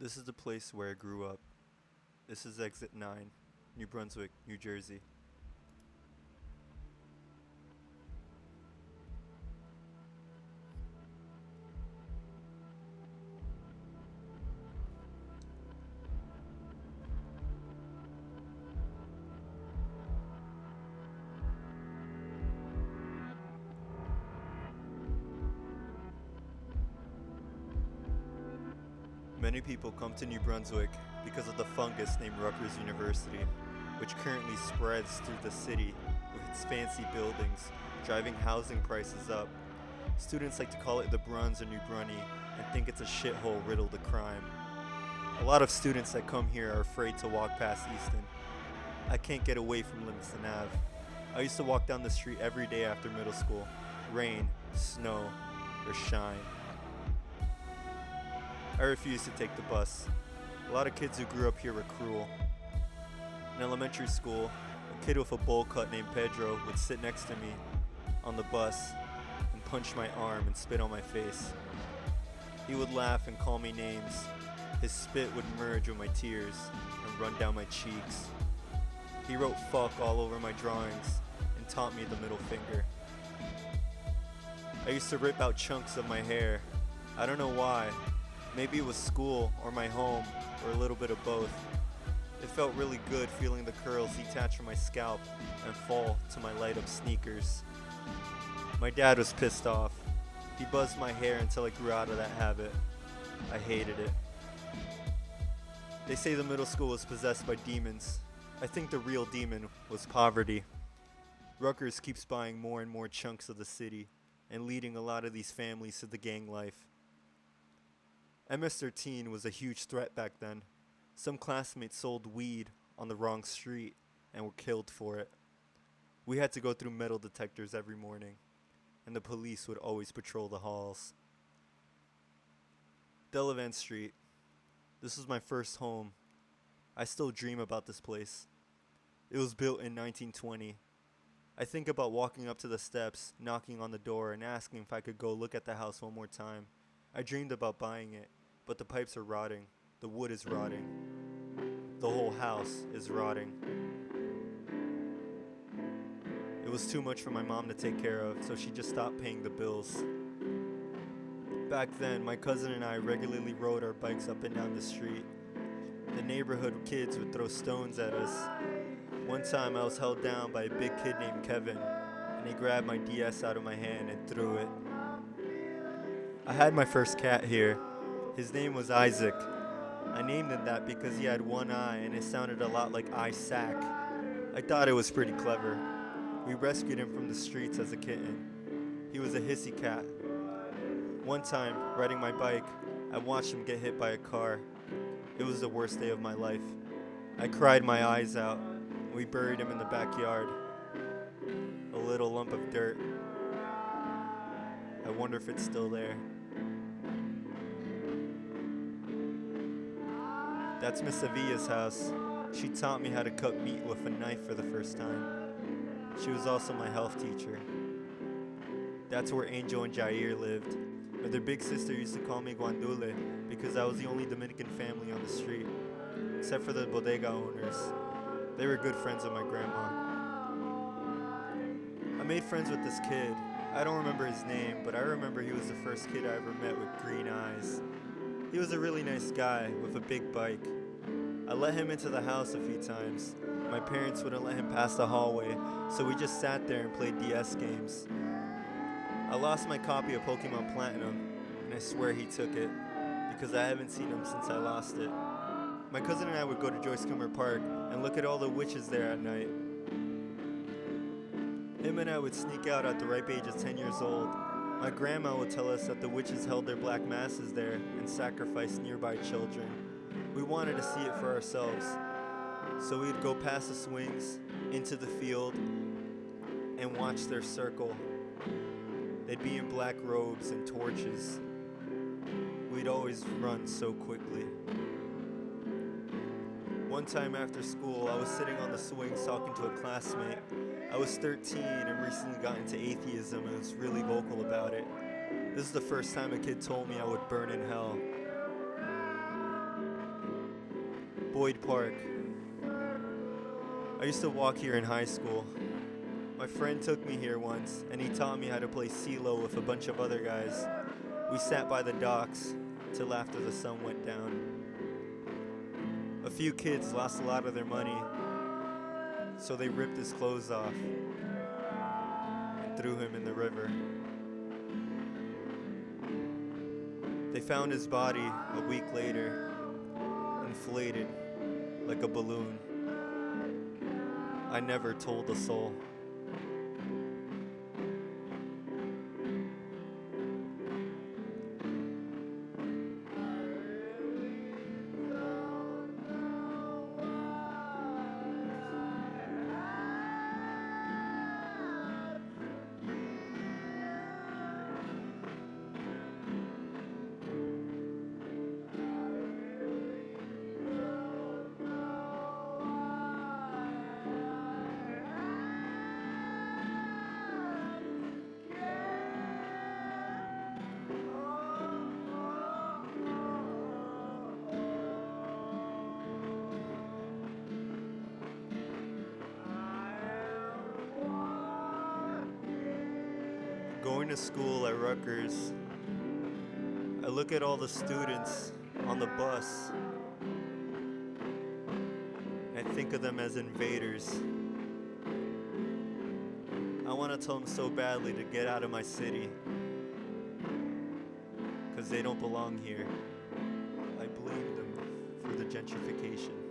This is the place where I grew up. This is exit 9, New Brunswick, New Jersey. Many people come to New Brunswick because of the fungus named Rutgers University, which currently spreads through the city with its fancy buildings, driving housing prices up. Students like to call it the Bruns or New Brunny and think it's a shithole riddled with crime. A lot of students that come here are afraid to walk past Easton. I can't get away from Livingston Ave. I used to walk down the street every day after middle school, rain, snow, or shine. I refused to take the bus. A lot of kids who grew up here were cruel. In elementary school, a kid with a bowl cut named Pedro would sit next to me on the bus and punch my arm and spit on my face. He would laugh and call me names. His spit would merge with my tears and run down my cheeks. He wrote fuck all over my drawings and taught me the middle finger. I used to rip out chunks of my hair. I don't know why. Maybe it was school or my home or a little bit of both. It felt really good feeling the curls detach from my scalp and fall to my light up sneakers. My dad was pissed off. He buzzed my hair until I grew out of that habit. I hated it. They say the middle school was possessed by demons. I think the real demon was poverty. Rutgers keeps buying more and more chunks of the city and leading a lot of these families to the gang life. MS-13 was a huge threat back then. Some classmates sold weed on the wrong street and were killed for it. We had to go through metal detectors every morning, and the police would always patrol the halls. Delavan Street. This was my first home. I still dream about this place. It was built in 1920. I think about walking up to the steps, knocking on the door, and asking if I could go look at the house one more time. I dreamed about buying it, but the pipes are rotting. The wood is rotting. The whole house is rotting. It was too much for my mom to take care of, so she just stopped paying the bills. Back then, my cousin and I regularly rode our bikes up and down the street. The neighborhood kids would throw stones at us. One time I was held down by a big kid named Kevin, and he grabbed my DS out of my hand and threw it. I had my first cat here. His name was Isaac. I named him that because he had one eye and it sounded a lot like Isaac. I thought it was pretty clever. We rescued him from the streets as a kitten. He was a hissy cat. One time, riding my bike, I watched him get hit by a car. It was the worst day of my life. I cried my eyes out. We buried him in the backyard. A little lump of dirt. I wonder if it's still there. That's Miss Sevilla's house. She taught me how to cut meat with a knife for the first time. She was also my health teacher. That's where Angel and Jair lived. But their big sister used to call me Guandule because I was the only Dominican family on the street, except for the bodega owners. They were good friends of my grandma. I made friends with this kid. I don't remember his name, but I remember he was the first kid I ever met with green eyes. He was a really nice guy with a big bike. I let him into the house a few times. My parents wouldn't let him pass the hallway, so we just sat there and played DS games. I lost my copy of Pokemon Platinum, and I swear he took it, because I haven't seen him since I lost it. My cousin and I would go to Joyce Cumber Park and look at all the witches there at night. Him and I would sneak out at the ripe age of 10 years old. My grandma would tell us that the witches held their black masses there and sacrificed nearby children. We wanted to see it for ourselves, so we'd go past the swings, into the field, and watch their circle. They'd be in black robes and torches. We'd always run so quickly. One time after school, I was sitting on the swings talking to a classmate. I was 13 and recently got into atheism and was really vocal about it. This is the first time a kid told me I would burn in hell. Boyd Park. I used to walk here in high school. My friend took me here once, and he taught me how to play CeeLo with a bunch of other guys. We sat by the docks till after the sun went down. A few kids lost a lot of their money, so they ripped his clothes off and threw him in the river. They found his body a week later, inflated like a balloon. I never told a soul. Going to school at Rutgers, I look at all the students on the bus. I think of them as invaders. I want to tell them so badly to get out of my city, because they don't belong here. I blame them for the gentrification.